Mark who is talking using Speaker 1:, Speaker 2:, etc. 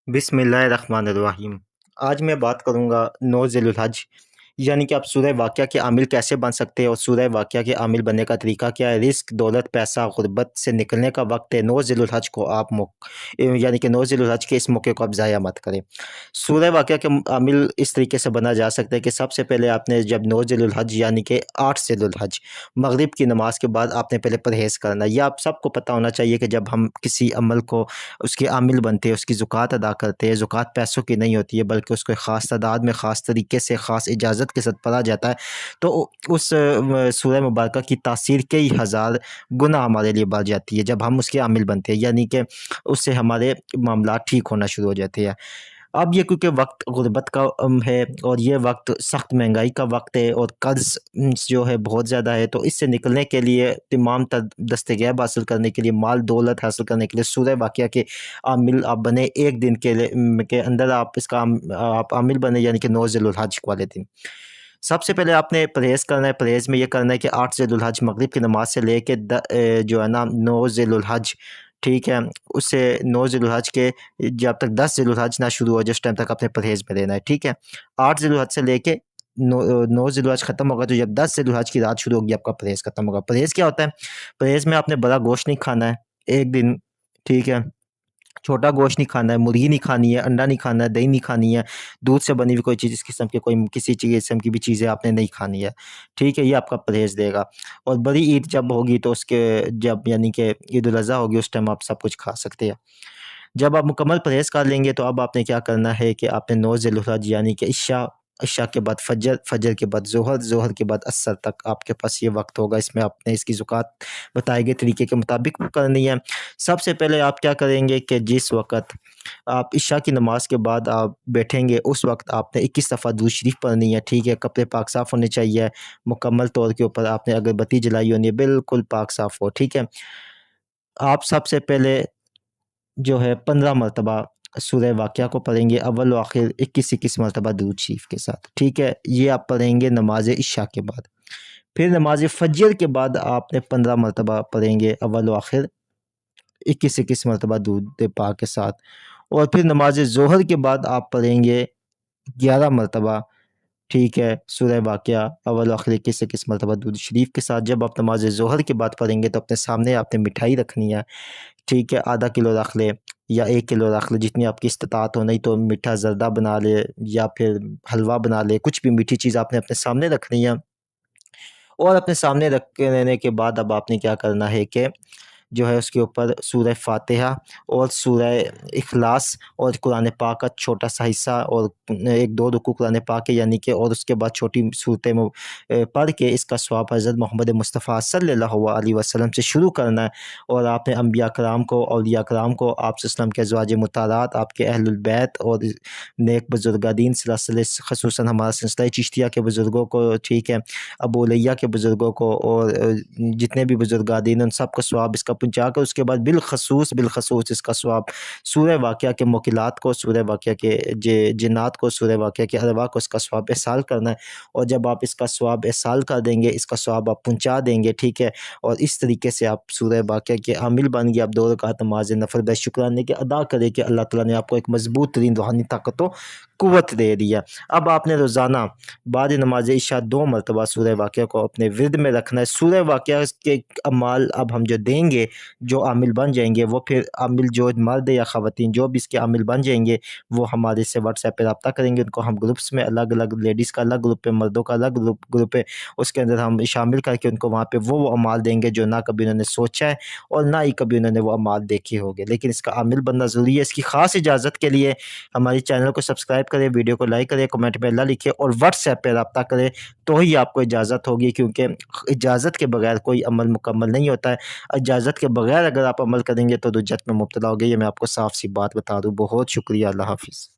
Speaker 1: बिस्मिल्लाहिर्रहमानिर्रहीम। आज मैं बात करूँगा 9 ज़िलहज यानी कि आप सूरह वाक़िया के आमिल कैसे बन सकते हैं और सूरह वाक़िया के आमिल बनने का तरीका क्या है। रिस्क, दौलत, पैसा, गुर्बत से निकलने का वक्त है। 9 ज़िलहज को आप यानी कि 9 ज़िलहज के इस मौके को आप ज़ाया मत करें। सूरह वाक़िया के आमिल इस तरीके से बना जा सकता है कि सबसे पहले आपने जब 9 ज़िलहज यानी कि 8 ज़िलहज मगरिब की नमाज़ के बाद आपने पहले परहेज़ करना है। यह आप सबको पता होना चाहिए कि जब हम किसी अमल को उसके आमिल बनते हैं, उसकी ज़कात अदा करते हैं। ज़कात पैसों की नहीं होती है बल्कि उसको ख़ास तादाद में, ख़ास तरीके से, ख़ास इजाज़त के साथ पढ़ा जाता है। तो उस सूरह मुबारका की तासीर कई हज़ार गुना हमारे लिए बढ़ जाती है जब हम उसके आमिल बनते हैं, यानी कि उससे हमारे मामलात ठीक होना शुरू हो जाते हैं। अब ये क्योंकि वक्त गुर्बत का है और ये वक्त सख्त महंगाई का वक्त है और कर्ज़ जो है बहुत ज़्यादा है, तो इससे निकलने के लिए तमाम तर दस्तयाब हासिल करने के लिए, माल दौलत हासिल करने के लिए सूरह वाक़िया के आमिल आप बने। एक दिन के लिए के अंदर आप इसका आप आमिल बने, यानी कि 9 ज़िलहज वाले दिन। सबसे पहले आपने परहेज़ करना है। परहेज़ में ये करना है कि 8 ज़िलहज मगरिब की नमाज़ से लेके जो है ना 9 ज़िलहज, ठीक है? उससे 9 ज़िलहज के जब तक 10 ज़िलहज ना शुरू हो जाए उस टाइम तक आपने परहेज़ में रहना है, ठीक है? 8 ज़िलहज से लेके 9 ज़िलहज ख़त्म होगा, तो जब 10 ज़िलहज की रात शुरू होगी आपका परहेज़ ख़त्म होगा। परहेज़ क्या होता है? परहेज़ में आपने बड़ा गोश्त नहीं खाना है एक दिन, ठीक है? छोटा गोश्त नहीं खाना है, मुर्गी नहीं खानी है, अंडा नहीं खाना है, दही नहीं खानी है, दूध से बनी हुई कोई चीज़, इस किस्म की कोई किसी किस्म की भी चीज़ें आपने नहीं खानी है, ठीक है? ये आपका परहेज़ देगा। और बड़ी ईद जब होगी तो उसके जब यानी कि ईद उल अज़हा होगी उस टाइम आप सब कुछ खा सकते हैं। जब आप मुकम्मल परहेज़ कर लेंगे तो अब आपने क्या करना है कि आपने 9 ज़िलहज यानी कि इशा, इशा के बाद फ़जर, फ़जर के बाद ज़ोहर, ज़ोहर के बाद असर तक आपके पास ये वक्त होगा। इसमें आपने इसकी ज़कात बताए गए तरीके के मुताबिक करनी है। सबसे पहले आप क्या करेंगे कि जिस वक़्त आप इशा की नमाज़ के बाद आप बैठेंगे उस वक़्त आपने 21 दफ़ा दुरूद शरीफ पढ़नी है, ठीक है? कपड़े पाक साफ़ होने चाहिए, मुकम्मल तौर के ऊपर आपने अगरबत्ती जलाई होनी है, बिल्कुल पाक साफ़ हो, ठीक है? आप सबसे पहले जो है 15 मरतबा सूरह वाक़िया को पढ़ेंगे, अव्वल व आखिर 21-21 मरतबा दुरूद शरीफ के साथ, ठीक है? ये आप पढ़ेंगे नमाज़ इशा के बाद। फिर नमाज़ फ़जर के बाद आपने 15 मरतबा पढ़ेंगे, अव्वल व आखिर 21-21 मरतबा दुरूद पाक के साथ। और फिर नमाज़ ज़ोहर के बाद आप पढ़ेंगे 11 मरतबा, ठीक है, सूरह वाक़िया अव्वल आखिर 21-21 मरतबा दुरूद शरीफ के साथ। जब आप नमाज़ ज़ोहर के बाद पढ़ेंगे तो अपने सामने आपने मिठाई रखनी है, ठीक है? आधा किलो रख लें या 1 किलो रख लें, जितनी आपकी इस्तिताअत हो, नहीं तो मीठा ज़र्दा बना लें या फिर हलवा बना लें, कुछ भी मीठी चीज़ आपने अपने सामने रखनी है। और अपने सामने रख के रहने के बाद अब आपने क्या करना है कि जो है उसके ऊपर सूरह फ़ातिहा और सूरह इखलास और कुरान पाक का छोटा-सा हिस्सा और 1-2 रुकू कुरान पाक के, यानी कि और उसके बाद छोटी सूरतें पढ़ के इसका सवाब हज़रत मोहम्मद मुस्तफ़ा सल्लल्लाहु अलैहि वसल्लम से शुरू करना है। और आपने अम्बिया कराम को, औलिया कराम को, आप सल्लल्लाहु के अज़वाज मुताहरात, आपके अहलुल बैत और नेक बुज़ुर्गादीन सिलसिले, ख़ुसूसन हमारा सिलसिला चिश्तिया के बुज़ुर्गों को, ठीक है, अबू उलैया के बुज़ुर्गों को और जितने भी बुज़ुर्गादीन उन सबको सवाब इसका पहुँचाकर उसके बाद बिलख़सूस इसका सवाब सूरह वाक़िया के मोकिलात को, सूरह वाक़िया के जिन्नात को, सूरह वाक़िया के अरवा को इसका सवाब एहसाल करना है। और जब आप इसका सवाब एहसाल कर देंगे, इसका सवाब आप पहुँचा देंगे, ठीक है? और इस तरीके से आप सूरह वाक़िया के आमिल बन गए। आप 2 रकात नमाज़ नफ़ल शुक्राने के अदा करें कि अल्लाह ताला ने आपको एक मज़बूत तरीन रूहानी ताकत व क़ुव्वत दे दी है। अब आपने रोज़ाना बाद नमाज़ इशा 2 मरतबा सूरह वाक़िया को अपने विर्द में रखना है। सूरह वाक़िया के अमाल अब हम जो देंगे, जो आमिल बन जाएँगे, वो फिर आमिल जो मर्द या ख़वातीन जो भी इसके आमिल बन जाएँगे, वो हमारे से व्हाट्सएप पे राब्ता करेंगे। उनको हम ग्रुप्स में अलग-अलग, लेडीज़ का अलग ग्रुप है, मर्दों का अलग ग्रुप है, उसके अंदर हम शामिल करके उनको वहाँ पे वो अमाल देंगे जो ना कभी उन्होंने सोचा है और ना ही कभी उन्होंने वो अमाल देखे होंगे। लेकिन इसका आमिल बनना ज़रूरी है। इसकी ख़ास इजाज़त के लिए हमारे चैनल को सब्सक्राइब करें, वीडियो को लाइक करें, कमेंट में अल्लाह लिखें और व्हाट्सएप पे राब्ता करें, तो ही आपको इजाज़त होगी, क्योंकि इजाज़त के बगैर कोई अमल मुकम्मल नहीं होता है। इजाज़त के बगैर अगर आप अमल करेंगे तो दुज्जत में मुब्तला होंगे। ये मैं आपको साफ़ सी बात बता दूँ। बहुत शुक्रिया। अल्लाह हाफ़िज़।